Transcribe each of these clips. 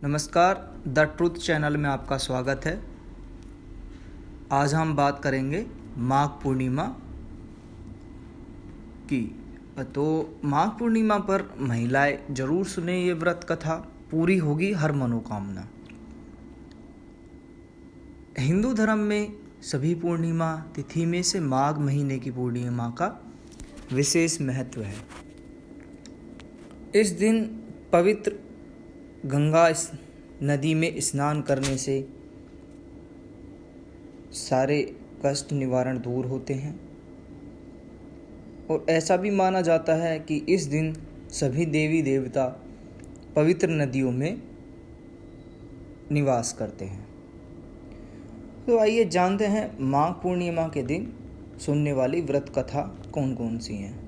नमस्कार, the truth channel में आपका स्वागत है। आज हम बात करेंगे माघ पूर्णिमा की। तो माघ पूर्णिमा पर महिलाएं जरूर सुने ये व्रत कथा, पूरी होगी हर मनोकामना। हिंदू धर्म में सभी पूर्णिमा तिथि में से माघ महीने की पूर्णिमा का विशेष महत्व है। इस दिन पवित्र गंगा नदी में स्नान करने से सारे कष्ट निवारण दूर होते हैं और ऐसा भी माना जाता है कि इस दिन सभी देवी देवता पवित्र नदियों में निवास करते हैं। तो आइए जानते हैं माघ पूर्णिमा के दिन सुनने वाली व्रत कथा कौन कौन सी हैं।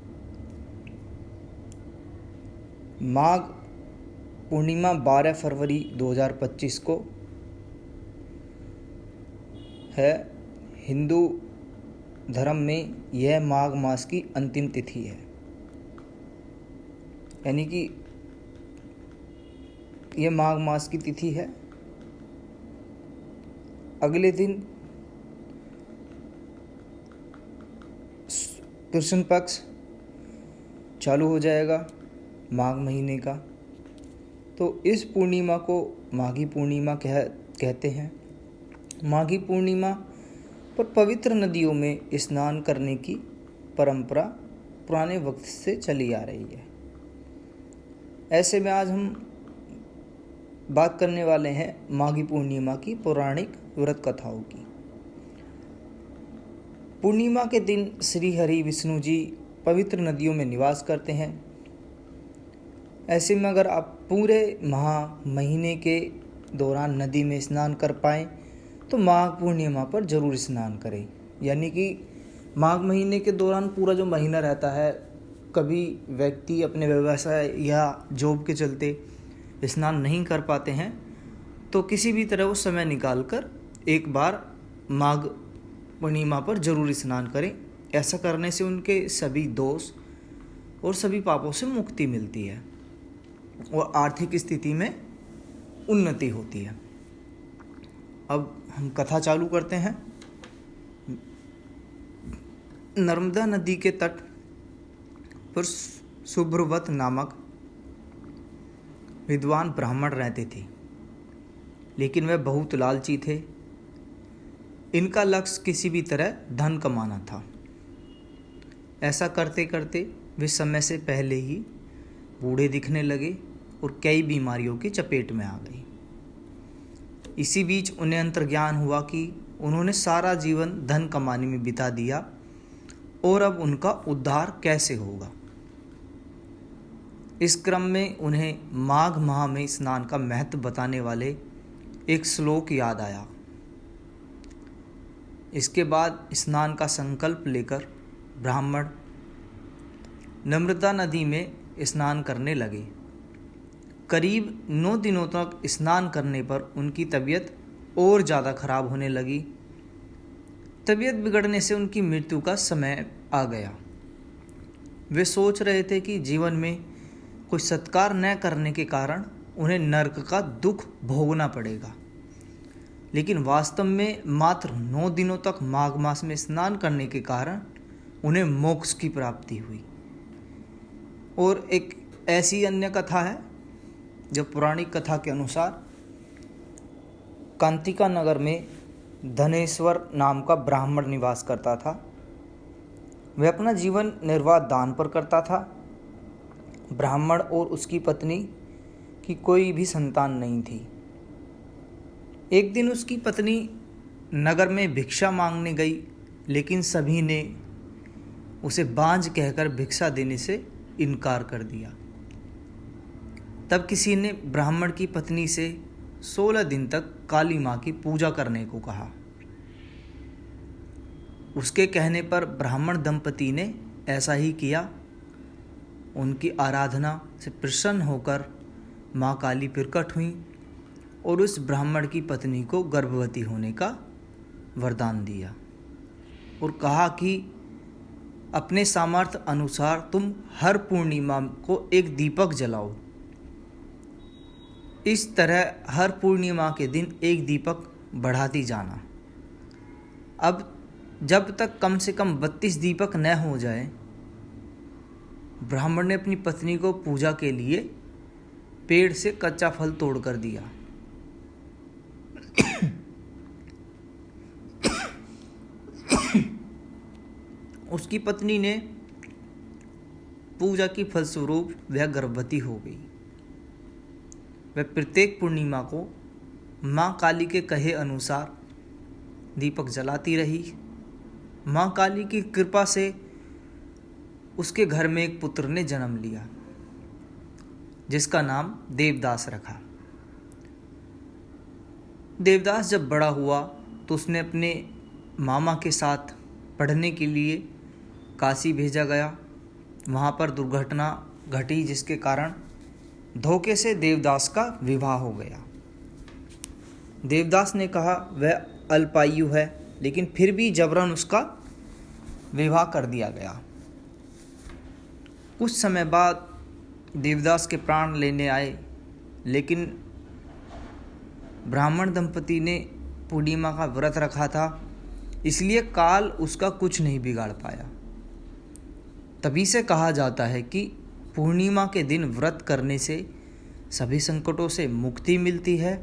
माघ पूर्णिमा 12 फरवरी 2025 को है। हिंदू धर्म में यह माघ मास की अंतिम तिथि है, यानी कि यह माघ मास की तिथि है। अगले दिन कृष्ण पक्ष चालू हो जाएगा माघ महीने का। तो इस पूर्णिमा को माघी पूर्णिमा कहते हैं। माघी पूर्णिमा पर पवित्र नदियों में स्नान करने की परंपरा पुराने वक्त से चली आ रही है। ऐसे में आज हम बात करने वाले हैं माघी पूर्णिमा की पौराणिक व्रत कथाओं की। पूर्णिमा के दिन श्री हरि विष्णु जी पवित्र नदियों में निवास करते हैं। ऐसे में अगर आप पूरे महीने के दौरान नदी में स्नान कर पाएँ तो माघ पूर्णिमा पर जरूर स्नान करें। यानी कि माघ महीने के दौरान पूरा जो महीना रहता है, कभी व्यक्ति अपने व्यवसाय या जॉब के चलते स्नान नहीं कर पाते हैं, तो किसी भी तरह वो समय निकाल कर एक बार माघ पूर्णिमा पर जरूर स्नान करें। ऐसा करने से उनके सभी दोष और सभी पापों से मुक्ति मिलती है और आर्थिक स्थिति में उन्नति होती है। अब हम कथा चालू करते हैं। नर्मदा नदी के तट पर सुभ्रवत नामक विद्वान ब्राह्मण रहते थे, लेकिन वे बहुत लालची थे। इनका लक्ष्य किसी भी तरह धन कमाना था। ऐसा करते करते वे समय से पहले ही बूढ़े दिखने लगे और कई बीमारियों की चपेट में आ गई। इसी बीच उन्हें अंतर्ज्ञान हुआ कि उन्होंने सारा जीवन धन कमाने में बिता दिया और अब उनका उद्धार कैसे होगा। इस क्रम में उन्हें माघ माह में स्नान का महत्व बताने वाले एक श्लोक याद आया। इसके बाद स्नान का संकल्प लेकर ब्राह्मण नर्मदा नदी में स्नान करने लगे। करीब 9 दिनों तक स्नान करने पर उनकी तबीयत और ज़्यादा खराब होने लगी। तबीयत बिगड़ने से उनकी मृत्यु का समय आ गया। वे सोच रहे थे कि जीवन में कोई सत्कार न करने के कारण उन्हें नरक का दुख भोगना पड़ेगा, लेकिन वास्तव में मात्र 9 दिनों तक माघ मास में स्नान करने के कारण उन्हें मोक्ष की प्राप्ति हुई। और एक ऐसी अन्य कथा है जो पौराणिक कथा के अनुसार कांतिका नगर में धनेश्वर नाम का ब्राह्मण निवास करता था। वह अपना जीवन निर्वाह दान पर करता था। ब्राह्मण और उसकी पत्नी की कोई भी संतान नहीं थी। एक दिन उसकी पत्नी नगर में भिक्षा मांगने गई, लेकिन सभी ने उसे बांझ कहकर भिक्षा देने से इनकार कर दिया। तब किसी ने ब्राह्मण की पत्नी से 16 दिन तक काली माँ की पूजा करने को कहा। उसके कहने पर ब्राह्मण दंपति ने ऐसा ही किया। उनकी आराधना से प्रसन्न होकर माँ काली प्रकट हुई और उस ब्राह्मण की पत्नी को गर्भवती होने का वरदान दिया और कहा कि अपने सामर्थ्य अनुसार तुम हर पूर्णिमा को एक दीपक जलाओ। इस तरह हर पूर्णिमा के दिन एक दीपक बढ़ाती जाना। अब जब तक कम से कम 32 दीपक न हो जाए, ब्राह्मण ने अपनी पत्नी को पूजा के लिए पेड़ से कच्चा फल तोड़ कर दिया। उसकी पत्नी ने पूजा की फलस्वरूप वह गर्भवती हो गई। वह प्रत्येक पूर्णिमा को माँ काली के कहे अनुसार दीपक जलाती रही। माँ काली की कृपा से उसके घर में एक पुत्र ने जन्म लिया, जिसका नाम देवदास रखा। देवदास जब बड़ा हुआ तो उसने अपने मामा के साथ पढ़ने के लिए काशी भेजा गया। वहाँ पर दुर्घटना घटी, जिसके कारण धोखे से देवदास का विवाह हो गया। देवदास ने कहा वह अल्पायु है, लेकिन फिर भी जबरन उसका विवाह कर दिया गया। कुछ समय बाद देवदास के प्राण लेने आए, लेकिन ब्राह्मण दंपति ने पूर्णिमा का व्रत रखा था, इसलिए काल उसका कुछ नहीं बिगाड़ पाया। तभी से कहा जाता है कि पूर्णिमा के दिन व्रत करने से सभी संकटों से मुक्ति मिलती है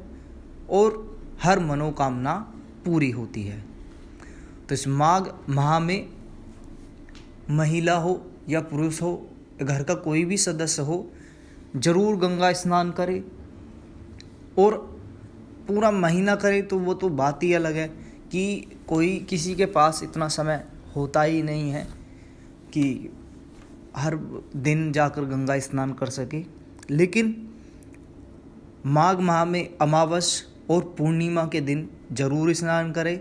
और हर मनोकामना पूरी होती है। तो इस माघ माह में महिला हो या पुरुष हो, घर का कोई भी सदस्य हो, जरूर गंगा स्नान करे। और पूरा महीना करे तो वो तो बात ही अलग है कि कोई किसी के पास इतना समय होता ही नहीं है कि हर दिन जाकर गंगा स्नान कर सके। लेकिन माघ माह में अमावस और पूर्णिमा के दिन जरूर स्नान करें।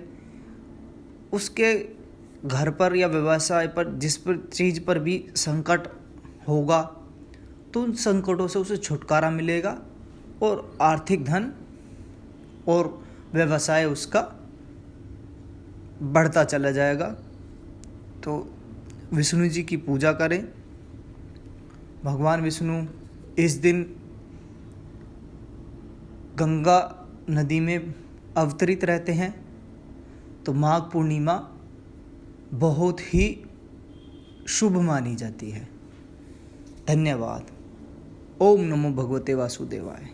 उसके घर पर या व्यवसाय पर जिस पर चीज़ पर भी संकट होगा तो उन संकटों से उसे छुटकारा मिलेगा और आर्थिक धन और व्यवसाय उसका बढ़ता चला जाएगा। तो विष्णु जी की पूजा करें। भगवान विष्णु इस दिन गंगा नदी में अवतरित रहते हैं। तो माघ पूर्णिमा बहुत ही शुभ मानी जाती है। धन्यवाद। ओम नमो भगवते वासुदेवाय।